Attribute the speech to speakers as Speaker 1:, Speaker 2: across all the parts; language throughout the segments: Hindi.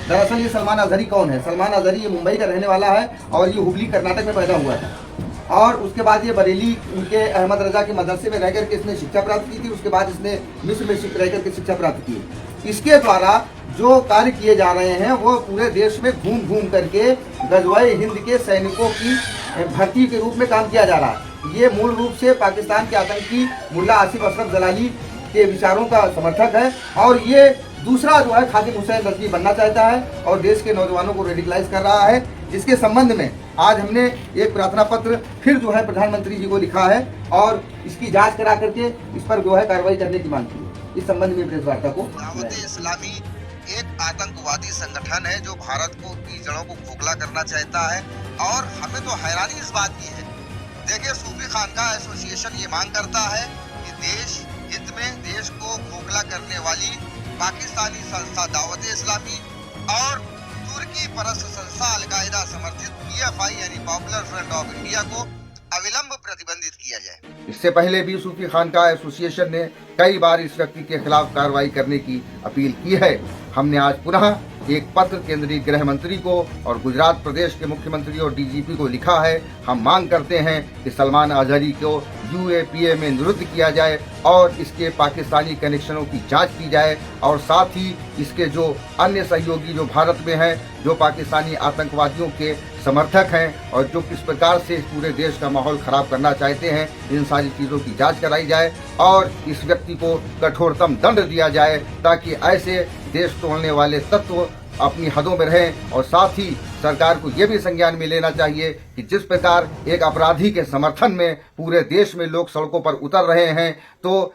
Speaker 1: दरअसल ये सलमान अजहरी कौन है? सलमान अजहरी ये मुंबई का रहने वाला है और ये हुबली कर्नाटक में पैदा हुआ था और उसके बाद ये बरेली उनके अहमद रजा के मदरसे में रह करके इसने शिक्षा प्राप्त की थी। उसके बाद इसने मिस्र में रह करके शिक्षा प्राप्त की। इसके द्वारा जो कार्य किए जा रहे हैं वो पूरे देश में घूम घूम करके गजवाए हिंद के सैनिकों की भर्ती के रूप में काम किया जा रहा है। ये मूल रूप से पाकिस्तान के आतंकी मुल्ला आसिफ असरफ जलाली के विचारों का समर्थक है और ये दूसरा जो है खादिम हुसैन रजवी बनना चाहता है और देश के नौजवानों को रेडिकलाइज कर रहा है। इसके संबंध में आज हमने एक प्रार्थना पत्र फिर जो है प्रधानमंत्री जी को लिखा है और इसकी जांच करा करके इस पर जो है कार्रवाई करने की मांग की है। इस संबंध में प्रेस वार्ता को
Speaker 2: दावत-ए-इस्लामी एक आतंकवादी संगठन है जो भारत को की जड़ों को खोखला करना चाहता है और हमें तो हैरानी इस बात की है। देखिए, सूफी खानका एसोसिएशन ये मांग करता है कि देश हित में देश को खोखला करने वाली पाकिस्तानी संस्था दावत-ए-इस्लामी और तुर्की परस्त संस्था अल-कायदा समर्थित पीएफआई यानी पॉपुलर फ्रंट ऑफ इंडिया को अविलंब प्रतिबंधित किया जाए।
Speaker 1: इससे पहले भी सूफी खानका एसोसिएशन ने कई बार इस व्यक्ति के खिलाफ कार्रवाई करने की अपील की है। हमने आज पुनः एक पत्र केंद्रीय गृह मंत्री को और गुजरात प्रदेश के मुख्यमंत्री और डीजीपी को लिखा है। हम मांग करते हैं कि सलमान अजहरी को यूएपीए में निरुद्ध किया जाए और इसके पाकिस्तानी कनेक्शनों की जांच की जाए और साथ ही इसके जो अन्य सहयोगी जो भारत में हैं, जो पाकिस्तानी आतंकवादियों के समर्थक हैं और जो किस प्रकार से पूरे देश का माहौल खराब करना चाहते हैं, इन सारी चीज़ों की जांच कराई जाए और इस व्यक्ति को कठोरतम दंड दिया जाए ताकि ऐसे देश तोड़ने वाले तत्व अपनी हदों में रहें। और साथ ही सरकार को ये भी संज्ञान में लेना चाहिए कि जिस प्रकार एक अपराधी के समर्थन में पूरे देश में लोग सड़कों पर उतर रहे हैं, तो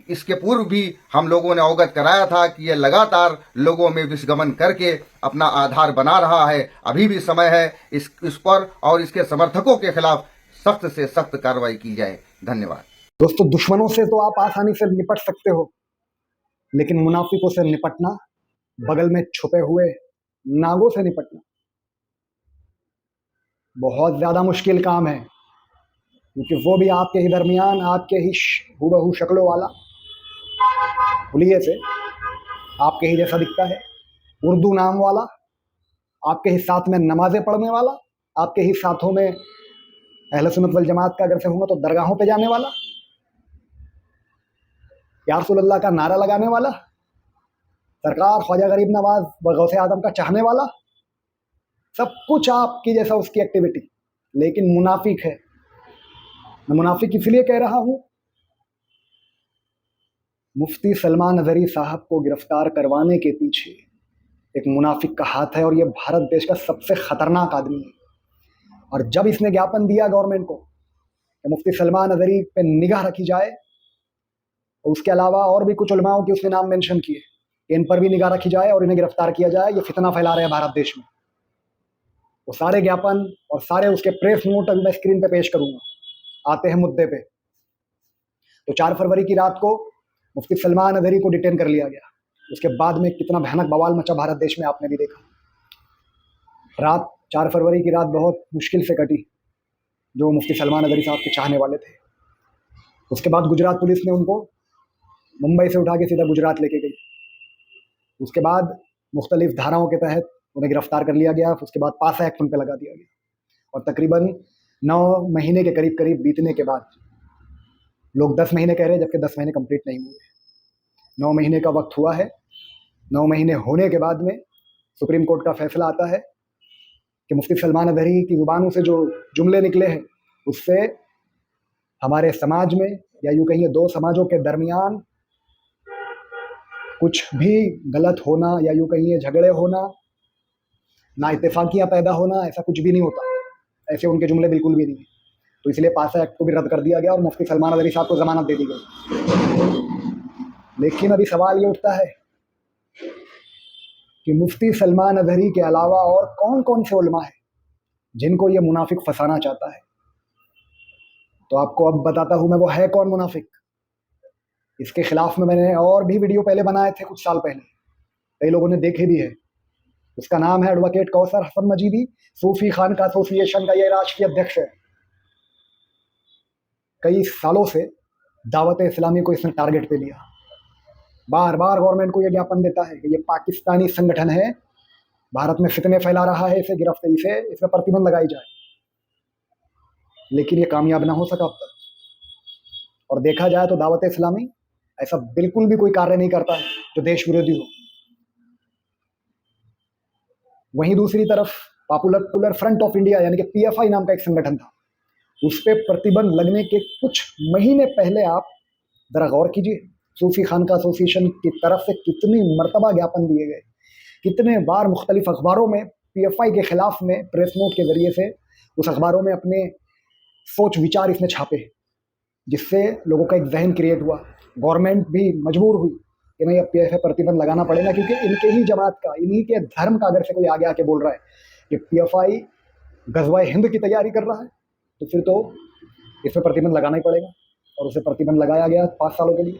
Speaker 1: इसके पूर्व भी हम लोगों ने अवगत कराया था कि ये लगातार लोगों में विषगमन करके अपना आधार बना रहा है। अभी भी समय है इस पर और इसके समर्थकों के खिलाफ सख्त से सख्त कार्रवाई की जाए। धन्यवाद।
Speaker 3: दोस्तों, दुश्मनों से तो आप आसानी से निपट सकते हो, लेकिन मुनाफिकों से निपटना, बगल में छुपे हुए नागों से निपटना बहुत ज्यादा मुश्किल काम है, क्योंकि वो भी आपके ही दरमियान, आपके ही हूबहू शक्लों वाला, हुलिये से आपके ही जैसा दिखता है, उर्दू नाम वाला, आपके ही साथ में नमाजें पढ़ने वाला, आपके ही साथों में अहले सुन्नत वल जमात का अगर से होगा तो दरगाहों पे जाने वाला, या रसूल अल्लाह का नारा लगाने वाला, सरकार ख्वाजा गरीब नवाज व गौसे आदम का चाहने वाला, सब कुछ आपकी जैसा उसकी एक्टिविटी, लेकिन मुनाफिक है। मैं मुनाफिक इसलिए कह रहा हूं, मुफ्ती सलमान अजहरी साहब को गिरफ्तार करवाने के पीछे एक मुनाफिक का हाथ है और ये भारत देश का सबसे खतरनाक आदमी है। और जब इसने ज्ञापन दिया गवर्नमेंट को कि मुफ्ती सलमान अजहरी पे निगाह रखी जाए, और उसके अलावा और भी कुछ उलमाओं के उसने नाम मेंशन किए, इन पर भी निगाह रखी जाए और इन्हें गिरफ्तार किया जाए, ये फितना फैला रहे हैं भारत देश में, वो सारे ज्ञापन और सारे उसके प्रेस नोट अभी मैं स्क्रीन पे पेश करूंगा। आते हैं मुद्दे पे। तो 4 फरवरी की रात को मुफ्ती सलमान अजहरी को डिटेन कर लिया गया। उसके बाद में कितना भयानक बवाल मचा भारत देश में, आपने भी देखा। रात 4 फरवरी की रात बहुत मुश्किल से कटी जो मुफ्ती सलमान अजहरी साहब के चाहने वाले थे। उसके बाद गुजरात पुलिस ने उनको मुंबई से उठा के सीधा गुजरात लेके गई। उसके बाद मुख्तलिफ धाराओं के तहत उन्हें गिरफ्तार कर लिया गया। उसके बाद पासा एक्ट उन पर लगा दिया गया और तकरीबन 9 महीने के करीब करीब बीतने के बाद, लोग 10 महीने कह रहे हैं जबकि 10 महीने कंप्लीट नहीं हुए, 9 महीने का वक्त हुआ है। 9 महीने होने के बाद में सुप्रीम कोर्ट का फैसला आता है कि मुफ्ती सलमान अजहरी की ज़ुबानों से जो जुमले निकले हैं उससे हमारे समाज में, या यूँ कहिए 2 समाजों के दरमियान कुछ भी गलत होना, या यूँ कहिए झगड़े होना, ना इत्तेफाकियाँ पैदा होना, ऐसा कुछ भी नहीं होता। ऐसे उनके जुमले बिल्कुल भी नहीं। तो इसलिए पासा एक्ट को भी रद्द कर दिया गया और मुफ्ती सलमान अजहरी साहब को ज़मानत दे दी गई। लेकिन अभी सवाल ये उठता है कि मुफ्ती सलमान अजहरी के अलावा और कौन कौन से उलमा है जिनको ये मुनाफिक फंसाना चाहता है। तो आपको अब बताता हूँ मैं वो है कौन मुनाफिक। इसके खिलाफ में मैंने और भी वीडियो पहले बनाए थे, कुछ साल पहले, कई लोगों ने देखे भी है। उसका नाम है एडवोकेट कौसर हसन मजीदी। सूफी खानका एसोसिएशन का ये राष्ट्रीय अध्यक्ष है। कई सालों से दावत इस्लामी को इसने टारगेट पे लिया। बार बार गवर्नमेंट को यह ज्ञापन देता है कि ये पाकिस्तानी संगठन है भारत में फितने फैला रहा है, इसे गिरफ्तारी से इस पर प्रतिबंध लगाई जाए, लेकिन ये कामयाब ना हो सका अब तक। और देखा जाए तो दावत इस्लामी ऐसा बिल्कुल भी कोई कार्य नहीं करता है जो देश विरोधी हो। वहीं दूसरी तरफ पॉपुलर फ्रंट ऑफ इंडिया यानी कि पीएफआई नाम का एक संगठन था, उस पर प्रतिबंध लगने के कुछ महीने पहले आप जरा गौर कीजिए, सूफी खानका एसोसिएशन की तरफ से कितनी मर्तबा ज्ञापन दिए गए, कितने बार मुख्तलिफ अखबारों में पीएफआई के खिलाफ में प्रेस नोट के जरिए से उस अखबारों में अपने सोच विचार इसने छापे, जिससे लोगों का एक जहन क्रिएट हुआ। गवर्नमेंट भी मजबूर हुई कि नहीं, अब पीएफआई प्रतिबंध लगाना पड़ेगा, क्योंकि इनके ही जमात का, इन्हीं के धर्म का अगर से कोई आगे आके बोल रहा है कि पीएफआई गजवा हिंद की तैयारी कर रहा है, तो फिर तो इस पर प्रतिबंध लगाना ही पड़ेगा। और उसे प्रतिबंध लगाया गया 5 सालों के लिए।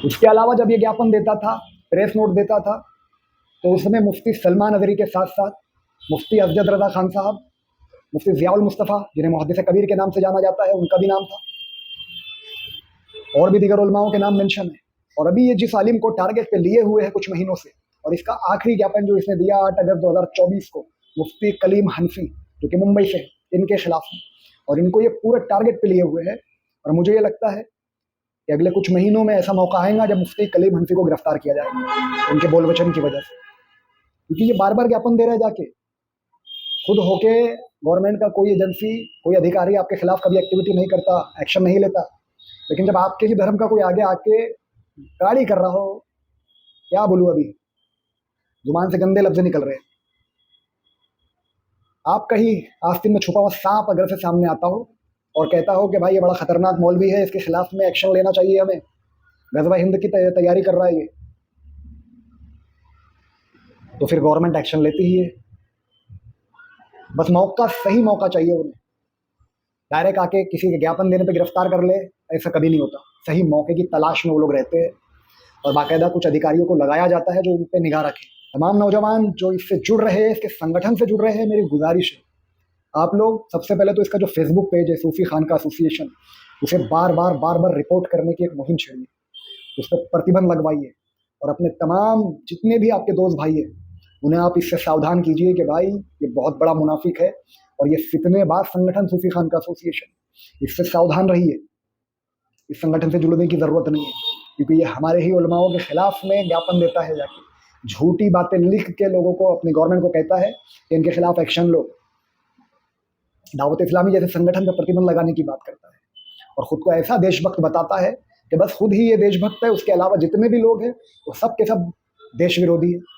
Speaker 3: उसके अलावा जब ये ज्ञापन देता था, प्रेस नोट देता था, तो उसमें मुफ्ती सलमान अजहरी के साथ साथ मुफ्ती अफजद रजा खान साहब, मुफ्ती ज़ियाउल मुस्तफ़ा जिन्हें मुहद्दिस कबीर के नाम से जाना जाता है, उनका भी नाम था, और भी दीगर उलमाओं के नाम मेंशन है। और अभी ये जिस आलिम को टारगेट पे लिए हुए हैं कुछ महीनों से, और इसका आखिरी ज्ञापन जो इसने दिया 8 अगस्त 2024 को मुफ्ती कलीम हनफी जो कि मुंबई से, इनके खिलाफ है, और इनको ये पूरे टारगेट पे लिए हुए हैं। और मुझे ये लगता है कि अगले कुछ महीनों में ऐसा मौका आएगा जब मुफ्ती कलीम हनफी को गिरफ्तार किया जाएगा उनके बोल वचन की वजह से, क्योंकि ये बार बार ज्ञापन दे रहे हैं जाके, खुद होके गवर्नमेंट का कोई एजेंसी, कोई अधिकारी आपके खिलाफ कभी एक्टिविटी नहीं करता, एक्शन नहीं लेता, लेकिन जब आपके ही धर्म का कोई आगे आके गाड़ी कर रहा हो, क्या बोलूँ, अभी जुबान से गंदे लफ्ज निकल रहे हैं। आपका ही आस्तीन में छुपा हुआ सांप अगर से सामने आता हो और कहता हो कि भाई ये बड़ा खतरनाक मौलवी है, इसके खिलाफ में एक्शन लेना चाहिए, हमें गजवा हिंद की तैयारी कर रहा है ये, तो फिर गवर्नमेंट एक्शन लेती ही है। बस मौका, सही मौका चाहिए उन्हें। डायरेक्ट आके किसी के ज्ञापन देने पे गिरफ्तार कर ले, ऐसा कभी नहीं होता। सही मौके की तलाश में वो लोग रहते हैं, और बाकायदा कुछ अधिकारियों को लगाया जाता है जो उन पर निगाह रखें। तमाम नौजवान जो इससे जुड़ रहे हैं, इसके संगठन से जुड़ रहे हैं, मेरी गुजारिश है आप लोग सबसे पहले तो इसका जो फेसबुक पेज है सूफी खानका एसोसिएशन, उसे बार बार रिपोर्ट करने की एक मुहिम छेड़िए, उस पर प्रतिबंध लगवाइए, और अपने तमाम जितने भी आपके दोस्त भाई हैं उन्हें आप इससे सावधान कीजिए कि भाई ये बहुत बड़ा मुनाफिक है, और ये फितनेबाज संगठन सूफी खानका एसोसिएशन, इससे सावधान रहिए। इस संगठन से जुड़ने की ज़रूरत नहीं है, क्योंकि ये हमारे ही उलमाओं के खिलाफ में ज्ञापन देता है, जाके झूठी बातें लिख के लोगों को, अपनी गवर्नमेंट को कहता है कि इनके खिलाफ एक्शन लो। दावत इस्लामी जैसे संगठन पर प्रतिबंध लगाने की बात करता है, और खुद को ऐसा देशभक्त बताता है कि बस खुद ही ये देशभक्त है, उसके अलावा जितने भी लोग हैं वो सब के सब देश विरोधी है।